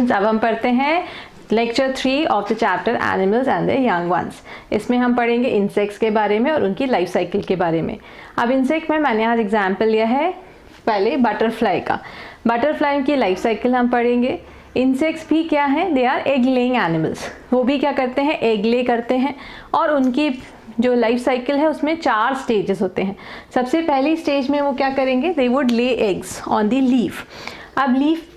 Students, अब हम पढ़ते हैं lecture 3 of the chapter animals and the young ones. इसमें हम पढ़ेंगे इंसेक्ट्स के बारे में और उनकी लाइफ साइकिल के बारे में। अब इंसेक्ट में मैंने आज एग्जाम्पल लिया है पहले बटरफ्लाई का। बटरफ्लाई की लाइफ साइकिल हम पढ़ेंगे। इंसेक्ट्स भी क्या हैं, they are egg laying animals. वो भी क्या करते हैं, एग ले करते हैं और उनकी जो लाइफ साइकिल है उसमें 4 स्टेजेस होते हैं। सबसे पहली स्टेज में वो क्या करेंगे, they would lay eggs on the leaf. अब लीफ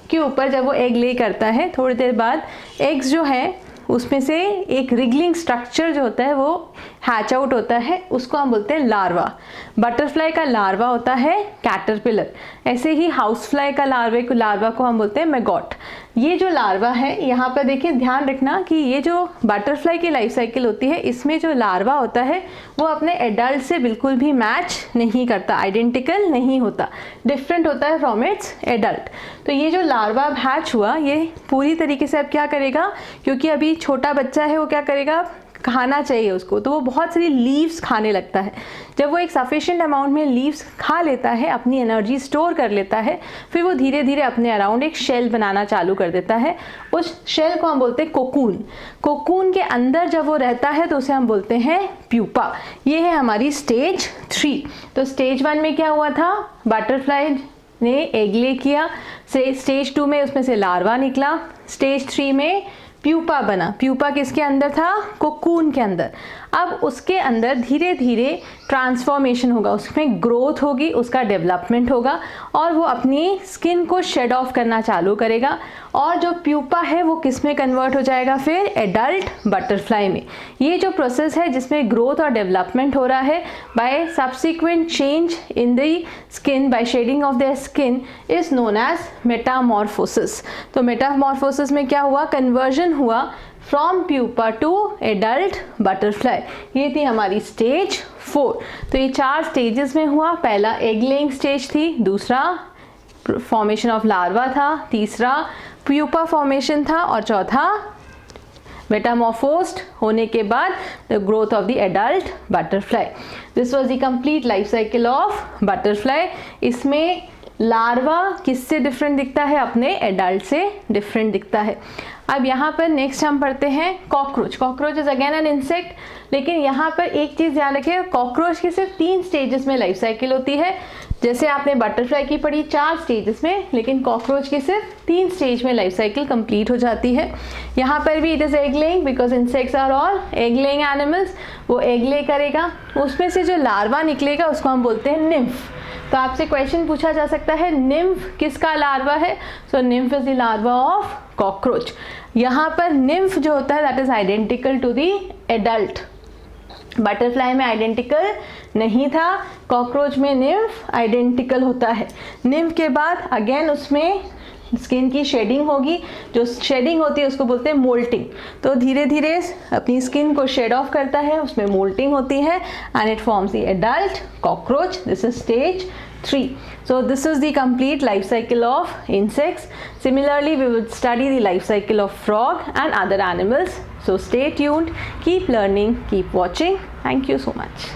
के ऊपर जब वो एग ले करता है, थोड़ी देर बाद एग्स जो है उसमें से एक रिगलिंग स्ट्रक्चर जो होता है वो हैच आउट होता है, उसको हम बोलते हैं लार्वा। बटरफ्लाई का लार्वा होता है कैटरपिलर, ऐसे ही हाउस फ्लाई का लार्वा को हम बोलते हैं मैगॉट। ये जो लार्वा है, यहाँ पर देखिए ध्यान रखना कि ये जो बटरफ्लाई की लाइफ साइकिल होती है इसमें जो लार्वा होता है वो अपने एडल्ट से बिल्कुल भी मैच नहीं करता, आइडेंटिकल नहीं होता, डिफरेंट होता है फ्रॉम इट्स एडल्ट। तो ये जो लार्वा अब हैच हुआ, ये पूरी तरीके से अब क्या करेगा, क्योंकि अभी छोटा बच्चा है, वो क्या करेगा, खाना चाहिए उसको, तो वो बहुत सारी लीव्स खाने लगता है। जब वो एक सफिशिएंट अमाउंट में लीव्स खा लेता है, अपनी एनर्जी स्टोर कर लेता है, फिर वो धीरे धीरे अपने अराउंड एक शेल बनाना चालू कर देता है। उस शेल को हम बोलते हैं कोकून। कोकून के अंदर जब वो रहता है तो उसे हम बोलते हैं प्यूपा। ये है हमारी स्टेज 3। तो स्टेज 1 में क्या हुआ था, बटरफ्लाई ने एग ले किया। स्टेज 2 में उसमें से लार्वा निकला। स्टेज 3 में प्यूपा बना। प्यूपा किसके अंदर था, कोकून के अंदर। अब उसके अंदर धीरे धीरे ट्रांसफॉर्मेशन होगा, उसमें ग्रोथ होगी, उसका डेवलपमेंट होगा और वो अपनी स्किन को शेड ऑफ करना चालू करेगा। और जो प्यूपा है वो किस में कन्वर्ट हो जाएगा, फिर एडल्ट बटरफ्लाई में। ये जो प्रोसेस है जिसमें ग्रोथ और डेवलपमेंट हो रहा है by subsequent change in the skin, by shedding of the skin, is known as metamorphosis. तो मेटामॉर्फोसिस में क्या हुआ, कन्वर्जन हुआ from pupa to adult butterfly. ये थी हमारी स्टेज 4। तो ये 4 स्टेजेस में हुआ। पहला एग लेइंग स्टेज थी, दूसरा फॉर्मेशन ऑफ लार्वा था, तीसरा प्यूपा फॉर्मेशन था और चौथा मेटामॉर्फोस्ड होने के बाद the growth of the adult butterfly. This was the complete life cycle of butterfly. इसमें लार्वा किससे डिफरेंट दिखता है, अपने एडल्ट से डिफरेंट दिखता है। अब यहाँ पर नेक्स्ट हम पढ़ते हैं cockroach. Cockroach is again an insect, लेकिन यहाँ पर एक चीज़ ध्यान रखिए, कॉकरोच की सिर्फ 3 स्टेजेस में लाइफ साइकिल होती है। जैसे आपने बटरफ्लाई की पढ़ी 4 स्टेजेस में, लेकिन कॉकरोच की सिर्फ 3 स्टेज में लाइफ साइकिल कंप्लीट हो जाती है। यहाँ पर भी it is egg laying, because insects are all egg laying animals. वो एग ले करेगा, उसमें से जो लार्वा निकलेगा उसको हम बोलते हैं निम्फ। तो आपसे क्वेश्चन पूछा जा सकता है निम्फ किसका लार्वा है, so nymph is the larva of cockroach. यहाँ पर निम्फ जो होता है that is identical to the adult. Butterfly में आइडेंटिकल नहीं था, कॉकरोच में निम्फ आइडेंटिकल होता है। निम्फ के बाद अगेन उसमें स्किन की शेडिंग होगी, जो शेडिंग होती है उसको बोलते हैं मोल्टिंग। तो धीरे धीरे अपनी स्किन को शेड ऑफ करता है, उसमें मोल्टिंग होती है and it forms the adult cockroach. This is stage 3. So this is the complete life cycle of insects. Similarly, we will study the life cycle of frog and other animals. So stay tuned, keep learning, keep watching. Thank you so much.